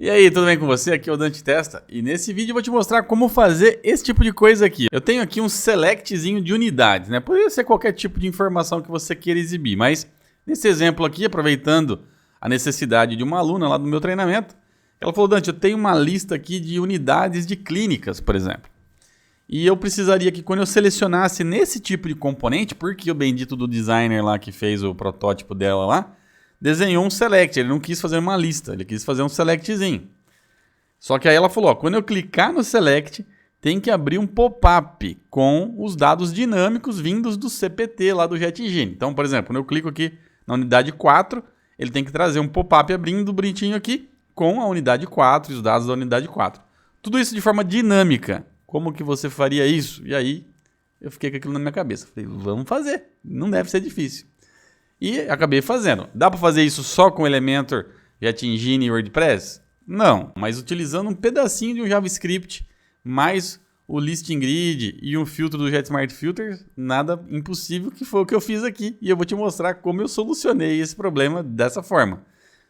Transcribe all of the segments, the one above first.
E aí, tudo bem com você? Aqui é o Dante Testa e nesse vídeo eu vou te mostrar como fazer esse tipo de coisa aqui. Eu tenho aqui um selectzinho de unidades, né? Poderia ser qualquer tipo de informação que você queira exibir, mas nesse exemplo aqui, aproveitando a necessidade de uma aluna lá do meu treinamento, ela falou: Dante, eu tenho uma lista aqui de unidades de clínicas, por exemplo. E eu precisaria que quando eu selecionasse nesse tipo de componente, porque o bendito do designer lá que fez o protótipo dela lá, desenhou um select, ele não quis fazer uma lista, ele quis fazer um selectzinho. Só que aí ela falou, ó, quando eu clicar no select, tem que abrir um pop-up com os dados dinâmicos vindos do CPT lá do JetEngine. Então, por exemplo, quando eu clico aqui na unidade 4, ele tem que trazer um pop-up abrindo bonitinho aqui com a unidade 4 e os dados da unidade 4. Tudo isso de forma dinâmica. Como que você faria isso? E aí eu fiquei com aquilo na minha cabeça. Falei, vamos fazer, não deve ser difícil. E acabei fazendo. Dá para fazer isso só com Elementor, JetEngine e WordPress? Não, mas utilizando um pedacinho de um JavaScript, mais o Listing Grid e um filtro do JetSmart Filters, nada impossível, que foi o que eu fiz aqui. E eu vou te mostrar como eu solucionei esse problema dessa forma.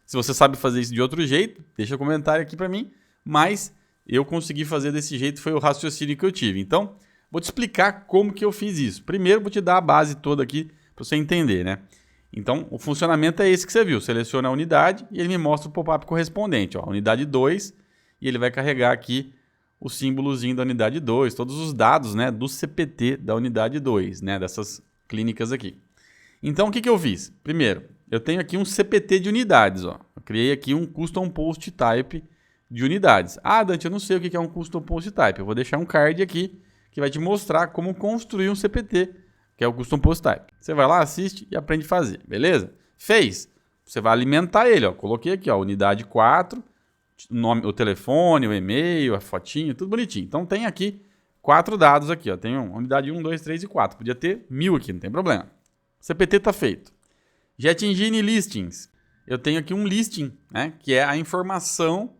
Se você sabe fazer isso de outro jeito, deixa um comentário aqui para mim, mas eu consegui fazer desse jeito, foi o raciocínio que eu tive. Então, vou te explicar como que eu fiz isso. Primeiro, vou te dar a base toda aqui para você entender, né? Então, o funcionamento é esse que você viu. Seleciona a unidade e ele me mostra o pop-up correspondente. Ó, unidade 2, e ele vai carregar aqui o símbolozinho da unidade 2, todos os dados, né, do CPT da unidade 2, né, dessas clínicas aqui. Então, o que eu fiz? Primeiro, eu tenho aqui um CPT de unidades. Ó. Eu criei aqui um Custom Post Type de unidades. Ah, Dante, eu não sei o que é um Custom Post Type. Eu vou deixar um card aqui que vai te mostrar como construir um CPT, que é o Custom Post Type. Você vai lá, assiste e aprende a fazer, beleza? Fez. Você vai alimentar ele, ó. Coloquei aqui, ó, unidade 4, nome, o telefone, o e-mail, a fotinho, tudo bonitinho. Então tem aqui 4 dados aqui, ó. Tem unidade 1, 2, 3 e 4. Podia ter 1000 aqui, não tem problema. CPT está feito. JetEngine Listings. Eu tenho aqui um listing, né, que é a informação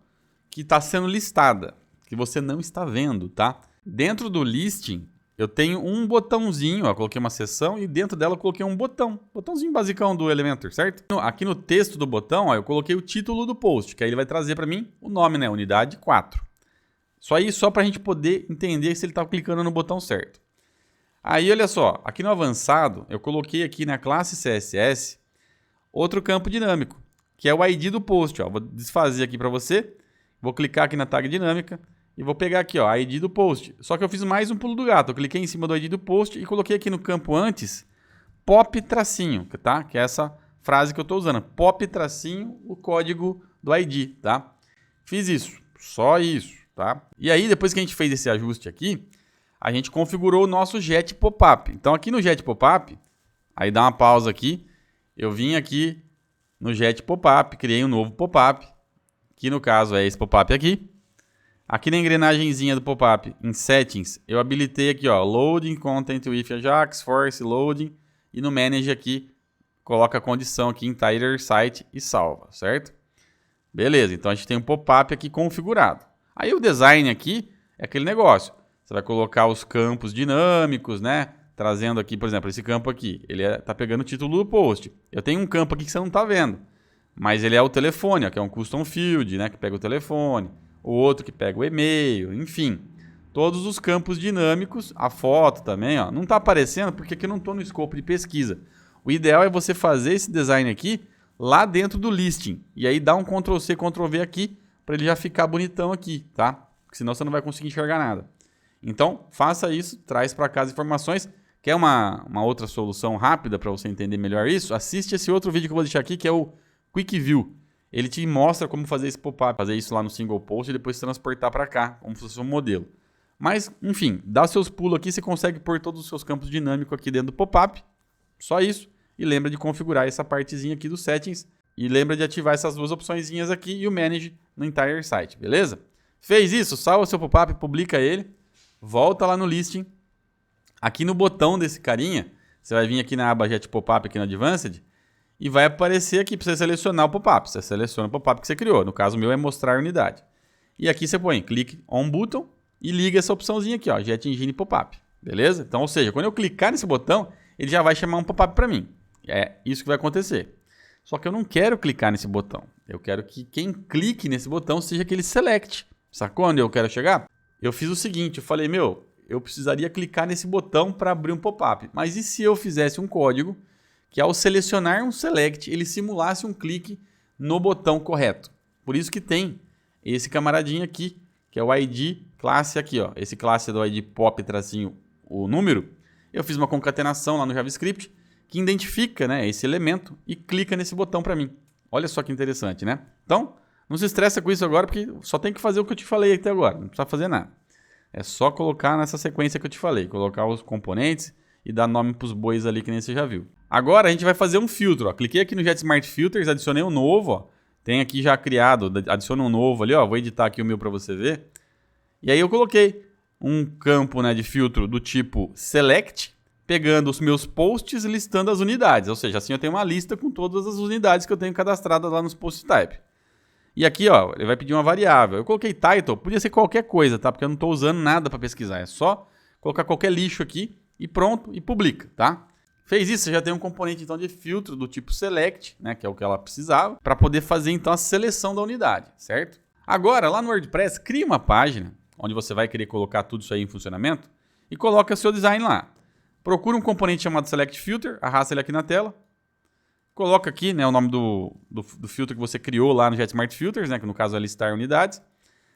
que está sendo listada, que você não está vendo, tá? Dentro do listing, eu tenho um botãozinho, ó, coloquei uma seção e dentro dela eu coloquei um botãozinho basicão do Elementor, certo? Aqui no texto do botão, ó, eu coloquei o título do post, que aí ele vai trazer para mim o nome, né, unidade 4. Só para a gente poder entender se ele está clicando no botão certo. Aí, olha só, aqui no avançado, eu coloquei aqui na classe CSS outro campo dinâmico, que é o ID do post. Ó. Vou desfazer aqui para você, vou clicar aqui na tag dinâmica, e vou pegar aqui, ó, ID do post. Só que eu fiz mais um pulo do gato. Eu cliquei em cima do ID do post e coloquei aqui no campo antes pop tracinho, tá? Que é essa frase que eu estou usando. Pop tracinho, o código do ID, tá? Fiz isso, só isso, tá? E aí, depois que a gente fez esse ajuste aqui, a gente configurou o nosso Jet Pop-up. Então, aqui no Jet Pop-up, aí dá uma pausa aqui. Eu vim aqui no Jet Pop-up, criei um novo pop-up, que no caso é esse pop-up aqui. Aqui na engrenagemzinha do pop-up, em Settings, eu habilitei aqui, ó, Loading Content with Ajax, Force Loading, e no Manage aqui, coloca a condição aqui, Entire Site e salva, certo? Beleza, então a gente tem um pop-up aqui configurado. Aí o design aqui é aquele negócio. Você vai colocar os campos dinâmicos, né? Trazendo aqui, por exemplo, esse campo aqui, ele tá pegando o título do post. Eu tenho um campo aqui que você não tá vendo, mas ele é o telefone, ó, que é um Custom Field, né? Que pega o telefone. O outro que pega o e-mail, enfim. Todos os campos dinâmicos, a foto também, ó, não está aparecendo porque aqui eu não estou no escopo de pesquisa. O ideal é você fazer esse design aqui lá dentro do listing. E aí dá um Ctrl+C, Ctrl+V aqui para ele já ficar bonitão aqui, tá? Porque senão você não vai conseguir enxergar nada. Então, faça isso, traz para cá as informações. Quer uma outra solução rápida para você entender melhor isso? Assiste esse outro vídeo que eu vou deixar aqui, que é o Quick View. Ele te mostra como fazer esse pop-up, fazer isso lá no single post e depois transportar para cá, como se fosse um modelo. Mas, enfim, dá seus pulos aqui, você consegue pôr todos os seus campos dinâmicos aqui dentro do pop-up. Só isso. E lembra de configurar essa partezinha aqui dos settings. E lembra de ativar essas duas opçõezinhas aqui e o Manage no Entire Site, beleza? Fez isso? Salva seu pop-up, publica ele. Volta lá no Listing. Aqui no botão desse carinha, você vai vir aqui na aba Jet Pop-up aqui no Advanced. E vai aparecer aqui para você selecionar o pop-up. Você seleciona o pop-up que você criou. No caso, o meu é mostrar a unidade. E aqui você põe clique on button e liga essa opçãozinha aqui, ó, JetEngine Pop-up. Beleza? Então, ou seja, quando eu clicar nesse botão, ele já vai chamar um pop-up para mim. É isso que vai acontecer. Só que eu não quero clicar nesse botão. Eu quero que quem clique nesse botão seja aquele select. Sacou onde eu quero chegar? Eu fiz o seguinte, eu falei, meu, eu precisaria clicar nesse botão para abrir um pop-up. Mas e se eu fizesse um código que ao selecionar um select, ele simulasse um clique no botão correto? Por isso que tem esse camaradinho aqui, que é o ID classe aqui, ó. Esse classe do ID pop tracinho o número. Eu fiz uma concatenação lá no JavaScript que identifica, né, esse elemento e clica nesse botão para mim. Olha só que interessante, né? Então, não se estressa com isso agora, porque só tem que fazer o que eu te falei até agora. Não precisa fazer nada. É só colocar nessa sequência que eu te falei. Colocar os componentes e dar nome para os bois ali, que nem você já viu. Agora a gente vai fazer um filtro. Ó. Cliquei aqui no GetSmart Filters, adicionei um novo. Ó. Tem aqui já criado, adiciona um novo ali. Ó. Vou editar aqui o meu para você ver. E aí eu coloquei um campo, né, de filtro do tipo Select, pegando os meus posts e listando as unidades. Ou seja, assim eu tenho uma lista com todas as unidades que eu tenho cadastradas lá nos post type. E aqui, ó, ele vai pedir uma variável. Eu coloquei title, podia ser qualquer coisa, tá? Porque eu não estou usando nada para pesquisar. É só colocar qualquer lixo aqui e pronto, e publica, tá? Fez isso, você já tem um componente então de filtro do tipo select, né, que é o que ela precisava, para poder fazer então a seleção da unidade, certo? Agora, lá no WordPress, cria uma página onde você vai querer colocar tudo isso aí em funcionamento e coloca seu design lá. Procura um componente chamado Select Filter, arrasta ele aqui na tela, coloca aqui, né, o nome do filtro que você criou lá no GetSmart Filters, né, que no caso é listar unidades.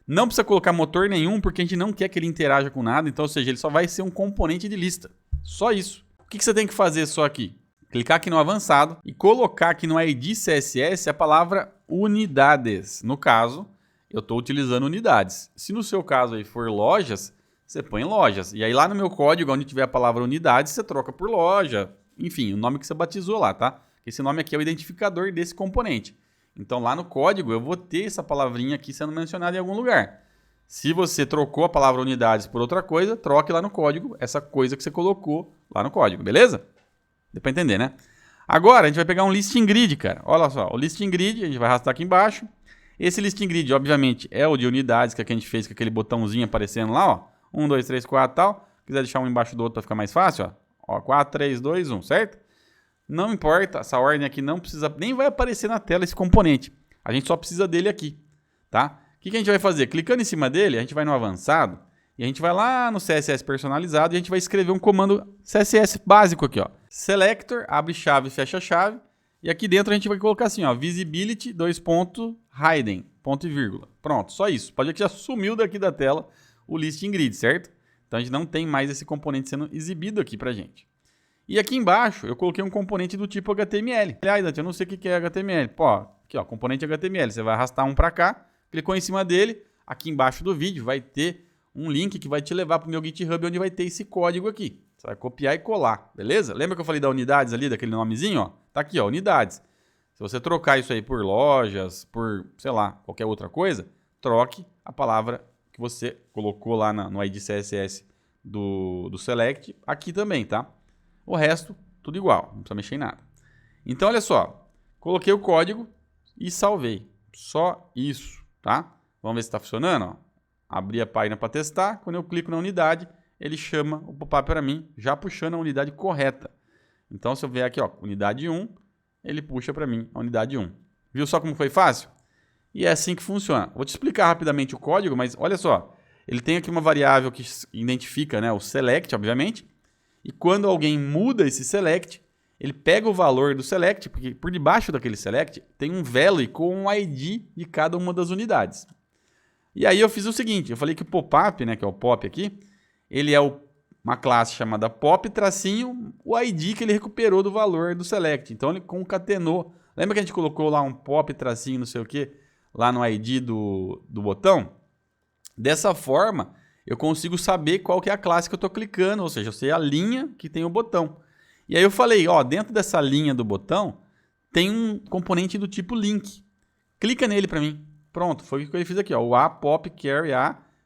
Não precisa colocar motor nenhum, porque a gente não quer que ele interaja com nada, então, ou seja, ele só vai ser um componente de lista. Só isso. O que você tem que fazer só aqui? Clicar aqui no avançado e colocar aqui no ID CSS a palavra unidades. No caso, eu estou utilizando unidades. Se no seu caso aí for lojas, você põe lojas. E aí lá no meu código, onde tiver a palavra unidades, você troca por loja. Enfim, o nome que você batizou lá, tá? Esse nome aqui é o identificador desse componente. Então lá no código eu vou ter essa palavrinha aqui sendo mencionada em algum lugar. Se você trocou a palavra unidades por outra coisa, troque lá no código essa coisa que você colocou lá no código, beleza? Deu pra entender, né? Agora a gente vai pegar um listing grid, cara. Olha só, o listing grid, a gente vai arrastar aqui embaixo. Esse listing grid, obviamente, é o de unidades que a gente fez com aquele botãozinho aparecendo lá, ó. 1, 2, 3, 4 e tal. Se quiser deixar um embaixo do outro para ficar mais fácil, ó. 4, 3, 2, 1, certo? Não importa, essa ordem aqui não precisa, nem vai aparecer na tela esse componente. A gente só precisa dele aqui, tá? O que a gente vai fazer? Clicando em cima dele, a gente vai no avançado e a gente vai lá no CSS personalizado e a gente vai escrever um comando CSS básico aqui, ó. Selector, abre chave, fecha chave. E aqui dentro a gente vai colocar assim, ó, visibility, hidden, ponto e vírgula. Pronto, só isso. Pode ver que já sumiu daqui da tela o listing grid, certo? Então a gente não tem mais esse componente sendo exibido aqui pra gente. E aqui embaixo eu coloquei um componente do tipo HTML. Aliás, Dante, eu não sei o que é HTML. Pô, aqui ó, componente HTML. Você vai arrastar um para cá, clicou em cima dele. Aqui embaixo do vídeo vai ter um link que vai te levar para o meu GitHub, onde vai ter esse código aqui. Você vai copiar e colar, beleza? Lembra que eu falei da unidades ali, daquele nomezinho? Ó? Tá aqui, ó, unidades. Se você trocar isso aí por lojas, por, sei lá, qualquer outra coisa, troque a palavra que você colocou lá no ID CSS do Select aqui também, tá? O resto, tudo igual, não precisa mexer em nada. Então, olha só, coloquei o código e salvei. Só isso, tá? Vamos ver se está funcionando, ó. Abri a página para testar, quando eu clico na unidade, ele chama o pop-up para mim, já puxando a unidade correta. Então, se eu vier aqui, ó, unidade 1, ele puxa para mim a unidade 1. Viu só como foi fácil? E é assim que funciona. Vou te explicar rapidamente o código, mas olha só, ele tem aqui uma variável que identifica, né, o select, obviamente. E quando alguém muda esse select, ele pega o valor do select, porque por debaixo daquele select tem um value com o ID de cada uma das unidades. E aí eu fiz o seguinte, eu falei que o pop-up, né, que é o pop aqui, ele é uma classe chamada pop tracinho o ID que ele recuperou do valor do select. Então ele concatenou. Lembra que a gente colocou lá um pop tracinho não sei o que, lá no ID do botão? Dessa forma, eu consigo saber qual que é a classe que eu estou clicando, ou seja, eu sei a linha que tem o botão. E aí eu falei, ó, dentro dessa linha do botão, tem um componente do tipo link. Clica nele para mim. Pronto, foi o que eu fiz aqui, ó, o pop carry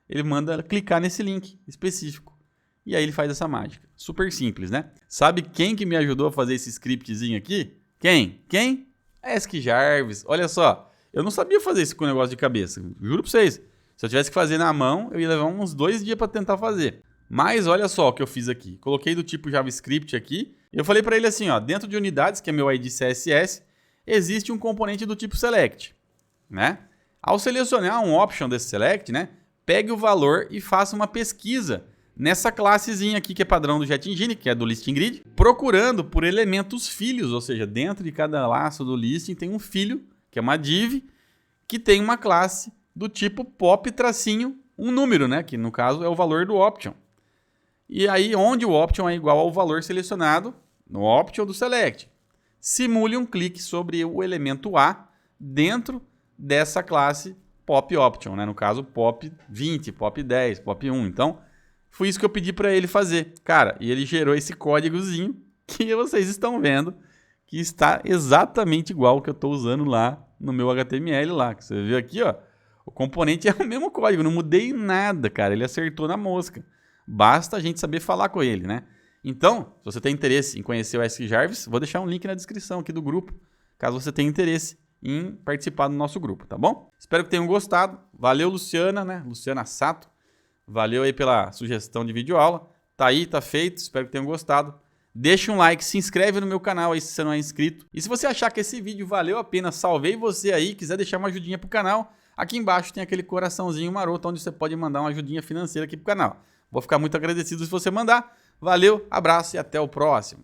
ele manda clicar nesse link específico. E aí ele faz essa mágica. Super simples, né? Sabe quem que me ajudou a fazer esse scriptzinho aqui? Quem? Ask Jarvis. Olha só, eu não sabia fazer isso com o negócio de cabeça, juro para vocês. Se eu tivesse que fazer na mão, eu ia levar uns 2 dias para tentar fazer. Mas olha só o que eu fiz aqui. Coloquei do tipo JavaScript aqui. E eu falei para ele assim, ó, dentro de unidades, que é meu ID CSS, existe um componente do tipo select. né? Ao selecionar um option desse select, né, pegue o valor e faça uma pesquisa nessa classezinha aqui que é padrão do JetEngine, que é do Listing Grid, procurando por elementos filhos, ou seja, dentro de cada laço do listing tem um filho, que é uma div, que tem uma classe do tipo pop tracinho um número, né, que no caso é o valor do option. E aí onde o option é igual ao valor selecionado no option do select, simule um clique sobre o elemento A dentro dessa classe pop option, né? No caso pop 20, pop 10, pop 1. Então, foi isso que eu pedi para ele fazer. Cara, e ele gerou esse códigozinho que vocês estão vendo, que está exatamente igual ao que eu estou usando lá no meu HTML lá. Que você viu aqui, ó, o componente é o mesmo código, não mudei nada, cara. Ele acertou na mosca. Basta a gente saber falar com ele, né? Então, se você tem interesse em conhecer o AskJarvis, vou deixar um link na descrição aqui do grupo, caso você tenha interesse em participar do nosso grupo, tá bom? Espero que tenham gostado. Valeu, Luciana, né? Luciana Sato. Valeu aí pela sugestão de videoaula. Tá aí, tá feito. Espero que tenham gostado. Deixa um like, se inscreve no meu canal aí se você não é inscrito. E se você achar que esse vídeo valeu a pena, salvei você aí, quiser deixar uma ajudinha pro canal, aqui embaixo tem aquele coraçãozinho maroto onde você pode mandar uma ajudinha financeira aqui pro canal. Vou ficar muito agradecido se você mandar. Valeu, abraço e até o próximo.